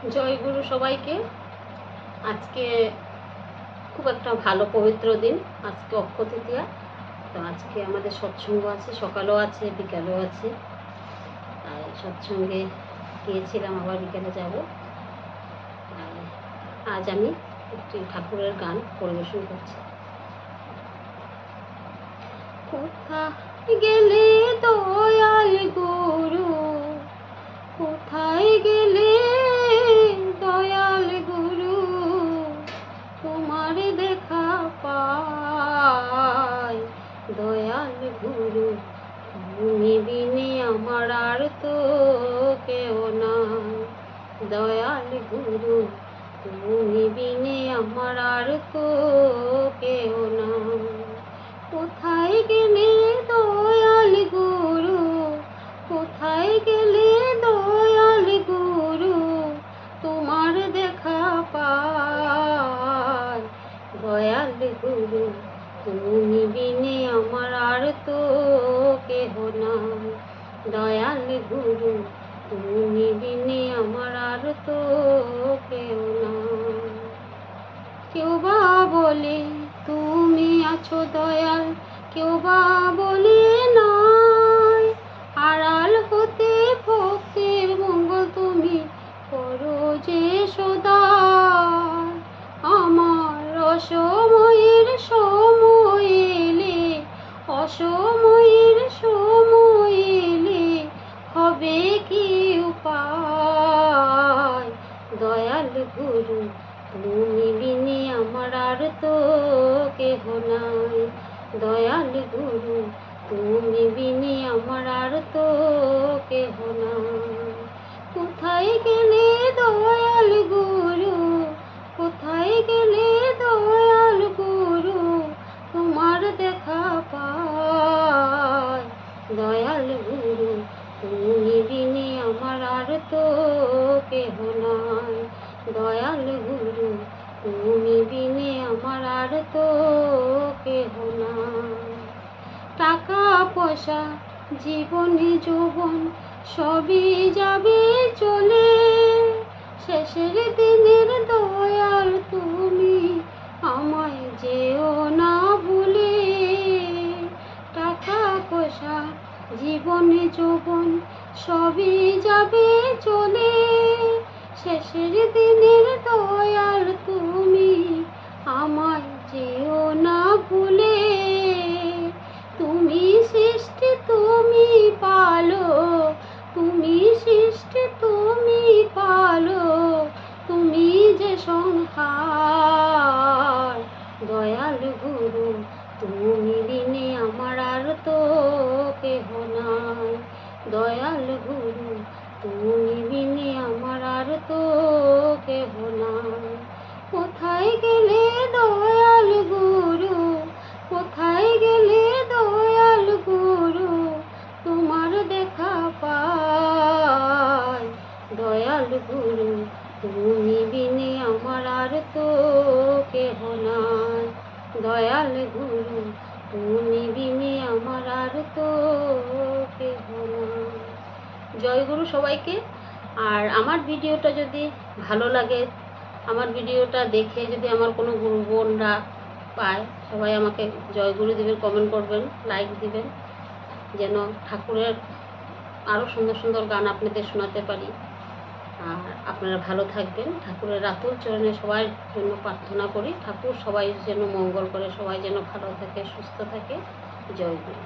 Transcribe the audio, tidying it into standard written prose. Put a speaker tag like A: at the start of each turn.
A: জয় গুরু সবাইকে। আজকে খুব একটা ভালো পবিত্র দিন। আজকে অক্ষয় তৃতীয়া। তো আজকে আমাদের সৎসঙ্গ আছে, সকালেও আছে, বিকালেও আছে। তাই সৎসঙ্গে গিয়েছিলাম, আবার বিকালে যাব। আজ আমি একটি ঠাকুরের গান পরিবেশন করছি। কোথায় গেলে দয়াল গুরু, কোথায় গেলে দয়াল গুরু, তোমার দেখা পাই দয়াল গুরু, তুমি বিনে আমার আর তো কেউ নাই। দয়াল গুরু, তুমি বিনে আমার আর তো কেউ নাই। কোথায় গেলে দয়াল গুরু, কোথায় গেলে দয়াল গুরু, তোমার দেখা পাই দয়াল গুরু, তুমি বিনে আমার আর তো কেহ নাই। দয়াল গুরু, তুমি বিনে আমার আর তো কেউ নাই। কেউ বা বলে তুমি আছো দয়াল, কেউ বা বলে নাই। আড়াল হতে ভক্তের মঙ্গল তুমি করো যে সদা। আমার অসময়ের সময় এলে, অসময়ের সময় এলে হবে কি উপায়। দয়াল গুরু, তুমি বিনে আমার আর তো কেহ নাই। দয়াল গুরু, তুমি বিনে আমার আর তো কেহ নাই। কোথায় গেলে দয়াল গুরু, কোথায় গেলে দয়াল গুরু, তোমার দেখা পাই দয়াল গুরু, তুমি বিনে আমার আর তো কেহ নাই। দয়াল গুরু, তুমি বিনে আমার আর তো কেহ নাই। টাকা পয়সা জীবনে যৌবন সবই যাবে চলে, শেষের দিনের দয়াল তুমি আমায় যেও না ভুলে। টাকা পয়সা জীবনে যৌবন সবই যাবে চলে, শেষের দিনের দয়াল তুমি আমায় যেও না ভুলে। তুমি সৃষ্টি তুমি পালো, তুমি সৃষ্টি তুমি পালো, তুমি যে সংহার। দয়াল গুরু, তুমি বিনে আমার আর তো কেহ নাই। দয়াল গুরু, তুমি বিনে আমার আর তো কেহ নাই। কোথায় গেলে দয়াল গুরু, কোথায় গেলে দয়াল গুরু, তোমার দেখা পাই দয়াল গুরু, তুমি বিনে আমার আর তো কেহ নাই। দয়াল গুরু, তুমি বিনে আমার আর তো কেহ নাই। জয় গুরু সবাইকে। আর আমার ভিডিওটা যদি ভালো লাগে, আমার ভিডিওটা দেখে যদি আমার কোনো গুরু বোনরা পায়, সবাই আমাকে জয় গুরু দিবেন, কমেন্ট করবেন, লাইক দিবেন, যেন ঠাকুরের আরও সুন্দর সুন্দর গান আপনাদের শোনাতে পারি। আর আপনারা ভালো থাকবেন। ঠাকুরের আতুল চরণে সবার জন্য প্রার্থনা করি, ঠাকুর সবাই যেন মঙ্গল করে, সবাই যেন ভালো থাকে, সুস্থ থাকে। জয় গুরু।